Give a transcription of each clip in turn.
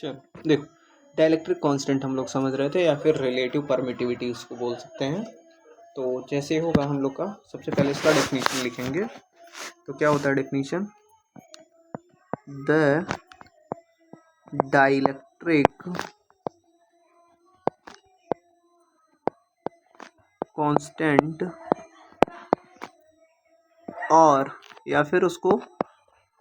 चलो देखो, dielectric constant हम लोग समझ रहे थे, या फिर रिलेटिव परमिटिविटी उसको बोल सकते हैं। तो जैसे होगा हम लोग का, सबसे पहले इसका डेफिनेशन लिखेंगे। तो क्या होता है डेफिनेशन? द डाइलेक्ट्रिक कांस्टेंट, और या फिर उसको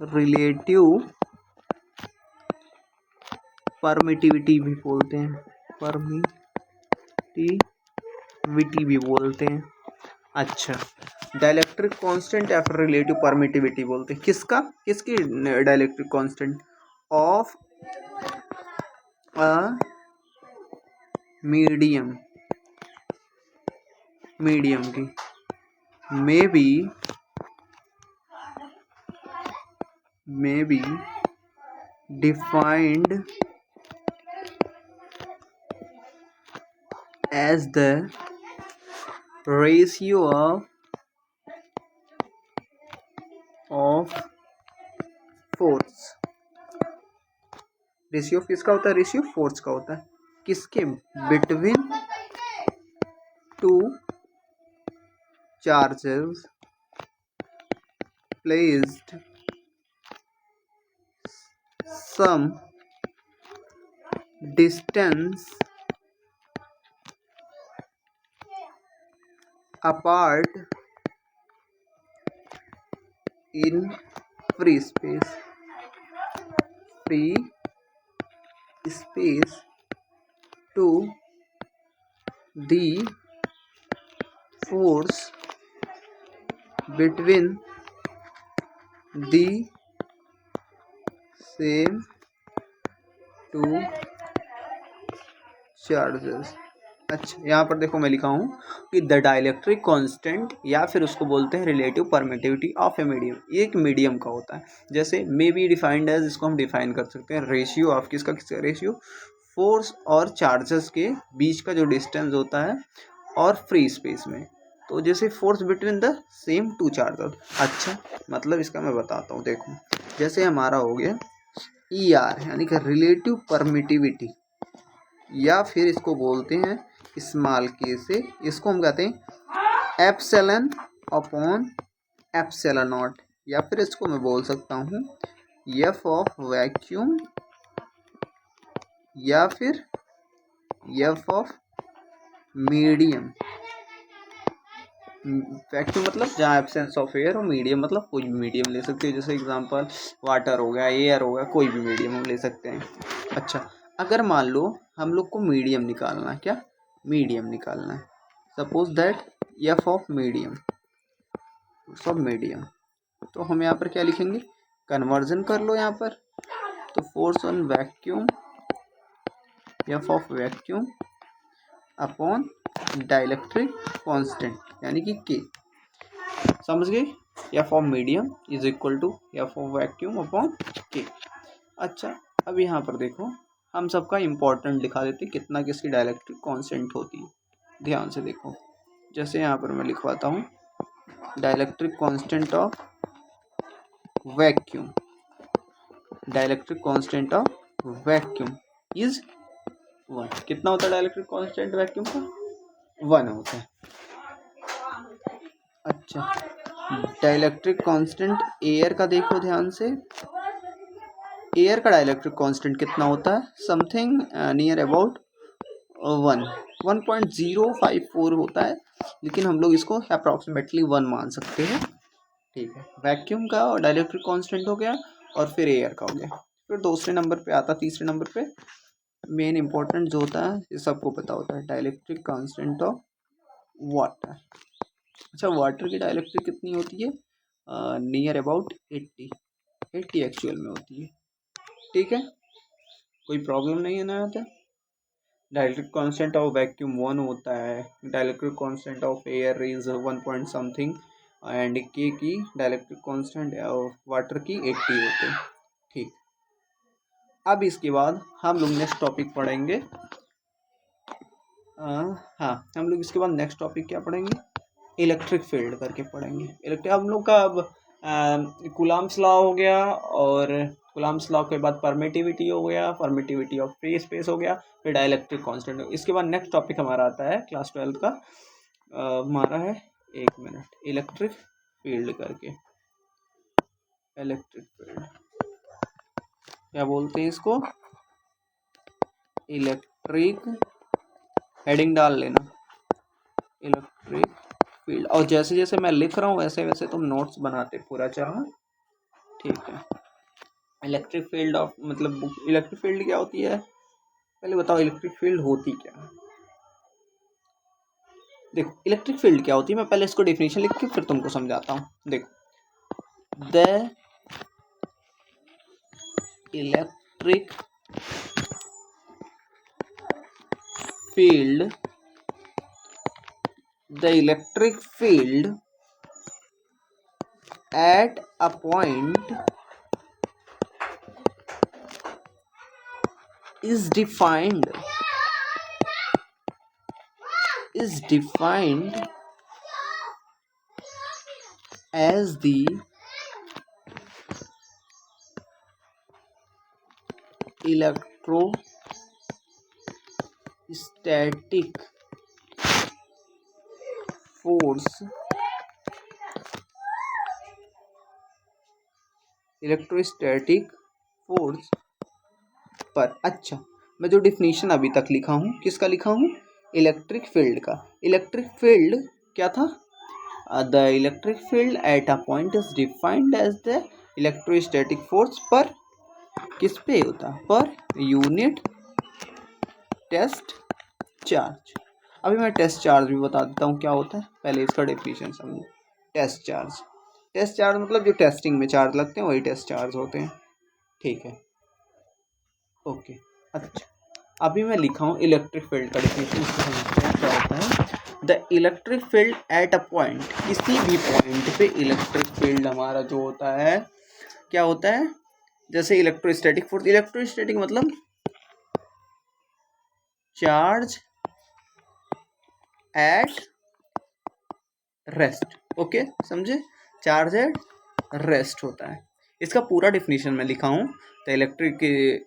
रिलेटिव परमिटिविटी भी बोलते हैं, परमिटिविटी भी बोलते हैं। अच्छा, डाइलेक्ट्रिक कांस्टेंट या फिर रिलेटिव परमिटिविटी बोलते हैं किसकी dielectric constant? Of a medium की may be defined as the ratio of force। Ratio किसका होता है? रेशियो फोर्स का होता है। किसके? Between two charges placed some distance apart in free space to the force between the same two charges. अच्छा, यहाँ पर देखो मैं लिखा हूँ कि द डाइलेक्ट्रिक कांस्टेंट, या फिर उसको बोलते हैं relative permittivity of a medium, ये एक मीडियम का होता है। जैसे मे बी डिफाइंड एज, इसको हम डिफाइन कर सकते हैं रेशियो ऑफ किसका रेशियो? फोर्स और चार्जेस के बीच का जो डिस्टेंस होता है, और फ्री स्पेस में। तो जैसे force between the same two charges. अच्छा, मतलब इसका मैं बताता हूँ। देखो, जैसे हमारा हो गया ER, यानी कि रिलेटिव परमिटिविटी, या फिर इसको बोलते हैं स्मॉल के से, इसको हम कहते हैं एप्सिलॉन अपॉन एप्सिलॉन नॉट, या फिर इसको मैं बोल सकता हूँ F ऑफ वैक्यूम, या फिर F ऑफ मीडियम। वैक्यूम मतलब जहाँ एब्सेंस ऑफ एयर, और मीडियम मतलब कोई भी मीडियम ले सकते हैं। जैसे एग्जांपल वाटर हो गया, एयर हो गया, कोई भी मीडियम हम ले सकते हैं। अच्छा, अगर मान लो हम लोग को मीडियम निकालना है, क्या मीडियम निकालना है, suppose that F of medium, सब मीडियम, तो हम यहाँ पर क्या लिखेंगे? कन्वर्जन कर लो यहाँ पर। तो force on vacuum, F of vacuum upon dielectric constant, यानी कि K, समझ गए? F of medium is equal to F of vacuum upon K। अच्छा, अब यहाँ पर देखो, हम सबका इम्पोर्टेंट दिखा देते कितना किसकी डाइलेक्ट्रिक कांस्टेंट होती है। ध्यान से देखो, जैसे यहाँ पर मैं लिखवाता हूँ dielectric constant of vacuum, dielectric constant of vacuum is 1। कितना होता है डाइलेक्ट्रिक कांस्टेंट वैक्यूम का? 1 होता है। अच्छा, डाइलेक्ट्रिक कांस्टेंट एयर का देखो ध्यान से, एयर का डाइलेक्ट्रिक कांस्टेंट कितना होता है? समथिंग नियर अबाउट 1.054 होता है, लेकिन हम लोग इसको अप्रॉक्सीमेटली 1 मान सकते हैं। ठीक है, वैक्यूम का डाइलेक्ट्रिक कांस्टेंट हो गया, और फिर एयर का हो गया। फिर दूसरे नंबर पे आता, तीसरे नंबर पे मेन इंपॉर्टेंट जो होता है, ये सबको पता होता है, डाइलेक्ट्रिक कांस्टेंट ऑफ वाटर। अच्छा, वाटर की डाइलेक्ट्रिक कितनी होती है? नियर अबाउट 80 एक्चुअल में होती है। ठीक है, कोई प्रॉब्लम नहीं है ना यहाँ पे? डाइलेक्ट्रिक कांस्टेंट ऑफ वैक्यूम 1 होता है, dielectric constant of air is 1 point something, and के की डाइलेक्ट्रिक कांस्टेंट ऑफ वाटर की 80 होते हैं। ठीक, अब इसके बाद हम लोग नेक्स्ट टॉपिक पढ़ेंगे। हाँ, हम लोग इसके बाद नेक्स्ट टॉपिक क्या पढ़ेंगे? इलेक्ट्रिक फील्ड करके पढ़ेंगे। इलेक्ट्रिक हम लोग का अब कूलम्ब्स लॉ हो गया, और कूलम्ब्स लॉ के बाद परमिटिविटी हो गया, परमिटिविटी ऑफ फ्री स्पेस हो गया, फिर डाइलेक्ट्रिक कांस्टेंट। इसके बाद नेक्स्ट टॉपिक हमारा आता है क्लास 12 का, हमारा है 1 मिनट, इलेक्ट्रिक फील्ड करके। इलेक्ट्रिक फील्ड क्या बोलते हैं इसको, इलेक्ट्रिक, हेडिंग डाल लेना इलेक्ट्रिक फील्ड, और जैसे जैसे मैं लिख रहा हूँ वैसे वैसे तुम नोट्स बनाते पूरा चलना, ठीक है। इलेक्ट्रिक फील्ड ऑफ मतलब इलेक्ट्रिक फील्ड क्या होती है, पहले बताओ इलेक्ट्रिक फील्ड होती क्या है। देखो इलेक्ट्रिक फील्ड क्या होती है, मैं पहले इसको डेफिनेशन लिख के फिर तुमको समझाता हूँ। देखो, the electric field, the electric field at a point is defined as the electrostatic force पर। अच्छा, मैं जो डिफिनीशन अभी तक लिखा हूँ किसका लिखा हूँ, इलेक्ट्रिक फील्ड का। इलेक्ट्रिक फील्ड क्या था, the electric field at a point is defined as the electrostatic force per, किस पे होता, पर यूनिट टेस्ट चार्ज। अभी मैं टेस्ट चार्ज भी बता देता हूँ क्या होता है, पहले इसका डेफिनेशन समझो। टेस्ट चार्ज, टेस्ट चार्ज मतलब जो टेस्टिंग में चार्ज लगते हैं वही टेस्ट चार्ज होते हैं, ठीक है, ओके। अच्छा, अभी मैं लिखा हूँ इलेक्ट्रिक फील्ड का डेफिनेशन, इसको समझते हैं क्या होता है। The electric field at a point, किसी भी पॉइंट पे इलेक्ट्रिक फील्ड हमारा जो होता है क्या होता है, जैसे इलेक्ट्रोस्टैटिक फोर्स, इलेक्ट्रोस्टैटिक मतलब चार्ज एट रेस्ट, ओके समझे, चार्ज एट रेस्ट होता है। इसका पूरा डिफिनीशन मैं लिखा हूँ, the electric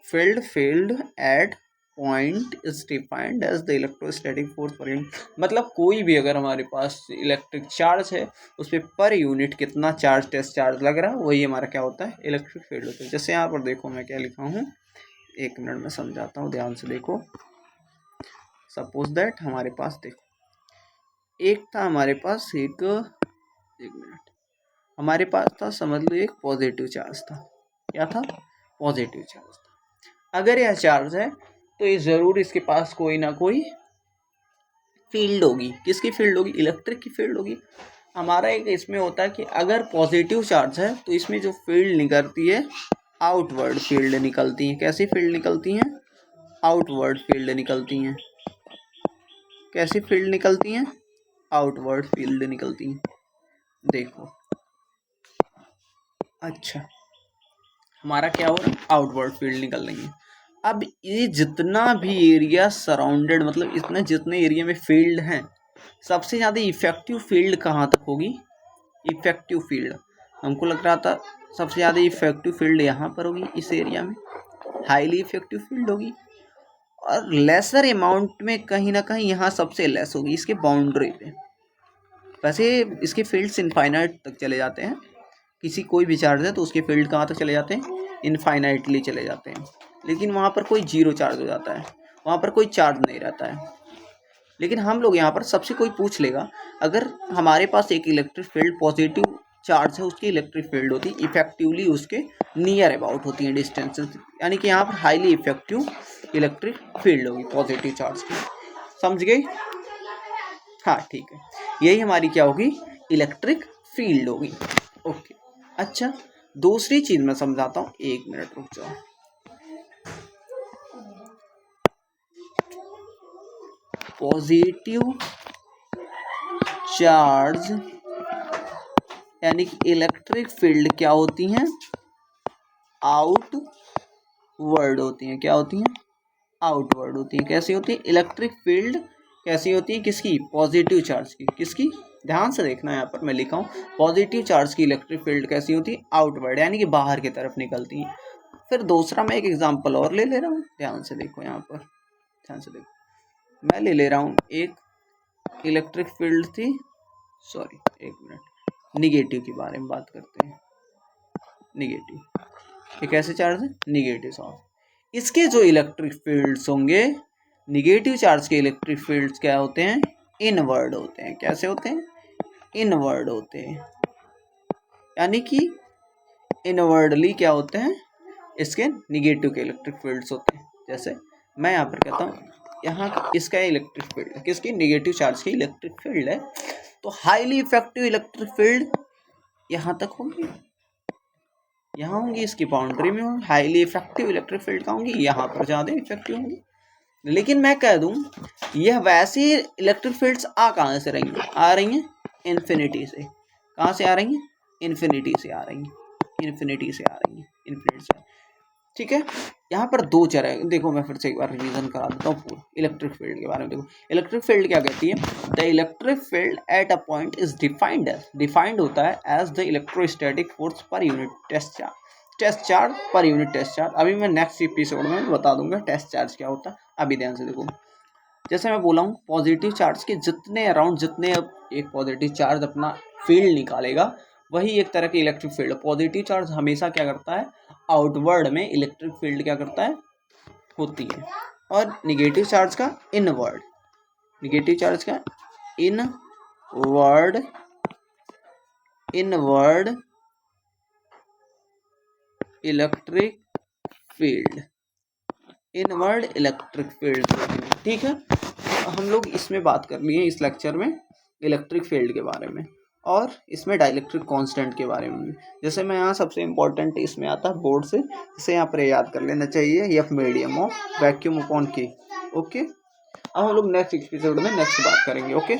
field at point is defined as the electrostatic force per unit, मतलब कोई भी अगर हमारे पास इलेक्ट्रिक चार्ज है उस पर यूनिट कितना चार्ज टेस्ट चार्ज लग रहा है वही हमारा क्या होता है, इलेक्ट्रिक फील्ड होता है। जैसे यहाँ पर देखो मैं क्या लिखा हूँ, 1 मिनट में समझाता हूँ, ध्यान से देखो। सपोज दैट हमारे पास देखो एक था हमारे पास एक मिनट, हमारे पास था समझ लो एक पॉजिटिव चार्ज था, क्या था, पॉजिटिव चार्ज था। अगर यह चार्ज है तो ये ज़रूर इसके पास कोई ना कोई फील्ड होगी, किसकी फील्ड होगी, इलेक्ट्रिक की फील्ड होगी। हमारा एक इसमें होता है कि अगर पॉजिटिव चार्ज है तो इसमें जो फील्ड निकलती है आउटवर्ड फील्ड निकलती है, कैसी फील्ड निकलती हैं, आउटवर्ड फील्ड निकलती हैं, कैसी फील्ड निकलती हैं, आउटवर्ड फील्ड निकलती हैं, देखो। अच्छा, हमारा क्या हो रहा है, आउटवर्ड फील्ड निकल रही है। अब ये जितना भी एरिया सराउंडेड मतलब इतने जितने एरिया में फील्ड हैं, सबसे ज़्यादा इफेक्टिव फील्ड कहाँ तक होगी, इफेक्टिव फील्ड हमको लग रहा था सबसे ज़्यादा इफेक्टिव फील्ड यहाँ पर होगी, इस एरिया में हाईली इफेक्टिव फील्ड होगी, और लेसर अमाउंट में कहीं ना कहीं यहाँ सबसे लेस होगी इसके बाउंड्री पे। वैसे इसके फील्ड्स इनफाइनाइट तक चले जाते हैं, किसी कोई भी चार्ज है तो उसके फील्ड कहाँ तक चले जाते हैं, इनफाइनाइटली चले जाते हैं, लेकिन वहाँ पर कोई जीरो चार्ज हो जाता है, वहाँ पर कोई चार्ज नहीं रहता है। लेकिन हम लोग यहाँ पर सबसे कोई पूछ लेगा, अगर हमारे पास एक इलेक्ट्रिक फील्ड पॉजिटिव चार्ज है उसकी इलेक्ट्रिक फील्ड होती है इफेक्टिवली उसके नियर अबाउट होती है डिस्टेंस, यानी कि यहाँ पर हाईली इफेक्टिव इलेक्ट्रिक फील्ड होगी पॉजिटिव चार्ज की, समझ गए, हाँ ठीक है, यही हमारी क्या होगी, इलेक्ट्रिक फील्ड होगी, ओके। अच्छा, दूसरी चीज मैं समझाता हूँ, 1 मिनट रुक जाओ। पॉजिटिव चार्ज यानी कि इलेक्ट्रिक फील्ड क्या होती हैं, आउटवर्ड होती हैं, क्या होती हैं, आउटवर्ड होती हैं। कैसी होती है इलेक्ट्रिक फील्ड, कैसी होती है, किसकी, पॉजिटिव चार्ज की, किसकी, ध्यान से देखना यहाँ पर मैं लिखा हूँ, पॉजिटिव चार्ज की इलेक्ट्रिक फील्ड कैसी होती है, आउटवर्ड यानी कि बाहर की तरफ निकलती है। फिर दूसरा मैं एक एग्जांपल और ले ले रहा हूँ, ध्यान से देखो यहाँ पर, ध्यान से देखो। मैं ले ले रहा हूँ एक इलेक्ट्रिक फील्ड थी, सॉरी एक मिनट, निगेटिव के बारे में बात करते हैं। निगेटिव, ये कैसे चार्ज है? Negative charge. इसके जो इलेक्ट्रिक फील्ड्स होंगे, निगेटिव चार्ज के इलेक्ट्रिक फील्ड्स क्या होते हैं? इनवर्ड होते हैं। कैसे होते हैं? इनवर्ड होते हैं, यानी कि इनवर्डली क्या होते हैं? इसके निगेटिव के इलेक्ट्रिक फील्ड्स होते हैं। जैसे मैं यहाँ पर कहता हूँ, यहाँ इसका इलेक्ट्रिक फील्ड है, किसकी? निगेटिव चार्ज की इलेक्ट्रिक फील्ड है, तो हाईली इफेक्टिव इलेक्ट्रिक फील्ड यहाँ तक होंगी, यहाँ होंगी, इसकी बाउंड्री में होंगी। हाईली इफेक्टिव इलेक्ट्रिक फील्ड कहाँ होंगी? यहाँ पर ज़्यादा इफेक्टिव होंगी। लेकिन मैं कह दूँ, यह वैसी इलेक्ट्रिक फील्ड्स आ कहाँ से रही हैं? आ रही हैं इन्फिनिटी से। कहाँ से आ रही हैं? इन्फिनिटी से आ रही हैं, इन्फिनिटी से आ रही हैं, इन्फिनिटी से। ठीक है, यहाँ पर दो चर है। देखो मैं फिर से एक बार रिवीजन करा देता हूँ पूरा इलेक्ट्रिक फील्ड के बारे में। देखो इलेक्ट्रिक फील्ड क्या कहती है? The electric field at a point is defined होता है as the electrostatic force per unit test charge per unit test charge. अभी मैं नेक्स्ट एपिसोड में बता दूंगा टेस्ट चार्ज क्या होता है। अभी ध्यान से देखो, जैसे मैं बोला हूँ पॉजिटिव चार्ज के जितने अराउंड, जितने एक पॉजिटिव चार्ज अपना फील्ड निकालेगा, वही एक तरह की इलेक्ट्रिक फील्ड। पॉजिटिव चार्ज हमेशा क्या करता है? आउटवर्ड में इलेक्ट्रिक फील्ड क्या करता है? होती है। और निगेटिव चार्ज का इनवर्ड, निगेटिव चार्ज का inward electric field, inward electric field. ठीक है, हम लोग इसमें बात कर लिए इस लेक्चर में इलेक्ट्रिक फील्ड के बारे में, और इसमें डाइलेक्ट्रिक कांस्टेंट के बारे में। जैसे मैं यहाँ सबसे इम्पोर्टेंट इसमें आता है बोर्ड से, इसे यहाँ पर याद कर लेना चाहिए, F medium of vacuum upon के। ओके, अब हम लोग नेक्स्ट एपिसोड में नेक्स्ट बात करेंगे। ओके।